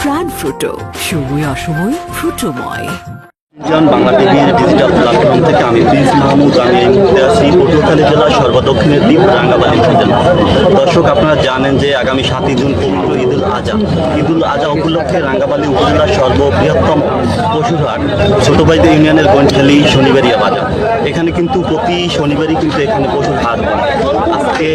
প্রাণ ফ্রুটো, সময় অসময় ফ্রুটোময়। বাংলা টিভির ডিজিটাল প্ল্যাটফর্ম থেকে আমি প্রিন্স মাহমুদ। আমি এই মুহূর্তে আছি পটুয়াখালী জেলার সর্বদক্ষিণের দ্বীপ রাঙ্গামাটি উপজেলা। দর্শক, আপনারা জানেন যে আগামী 7 জুন পবিত্র ঈদুল আজহা উপলক্ষে রাঙ্গামাটি উপজেলার সর্ববৃহত্তম পশুর হাট ছোটবাইদ ইউনিয়নের গোয়েন্টালি শনিবারিয়া বাজার। এখানে কিন্তু প্রতি শনিবারই কিন্তু এখানে পশুর হাট বসে। আজকে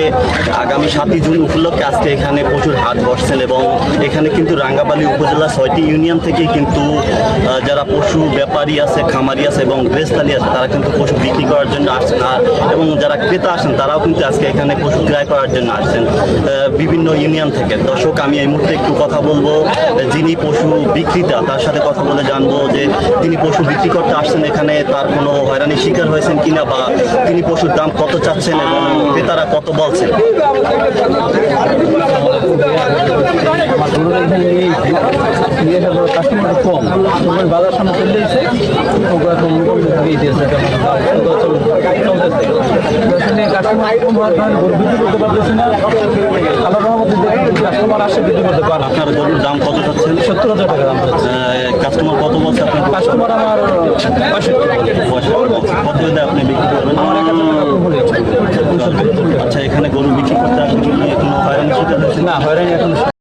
আগামী 7 জুন উপলক্ষে আজকে এখানে পশুর হাট বসছেন এবং এখানে কিন্তু রাঙ্গামাটি উপজেলা 6টি ইউনিয়ন থেকেই কিন্তু যারা পশু ব্যাপারী আছে, খামারি আছে এবং গৃহস্থালী আছে, তারা কিন্তু পশু বিক্রি করার জন্য আসছেন। এবং যারা ক্রেতা আসেন তারাও কিন্তু আজকে এখানে পশু ক্রয় করার জন্য আসছেন বিভিন্ন ইউনিয়ন থেকে। দর্শক, আমি এই মুহূর্তে একটু কথা বলবো যিনি পশু বিক্রেতা, তার সাথে কথা বলে জানবো যে তিনি পশু বিক্রি করতে আসছেন এখানে তার কোনো হয়রানির শিকার হয়েছেন কিনা, বা তিনি পশুর দাম কত চাচ্ছেন এবং ক্রেতারা কত বলছেন। কাস্টমার কম, বাজার সামনে চলে এসে কাস্টমার কম হওয়ার কারণে বিক্রি করতে পারতেছি না। আল্লাহ রহমতে কাস্টমার আসে বিক্রি করতে পারে। আপনার গরুর দাম কত চাচ্ছেন? 70,000 টাকা দাম। কাস্টমার কত বলছে আপনার? কাস্টমার আমার 65।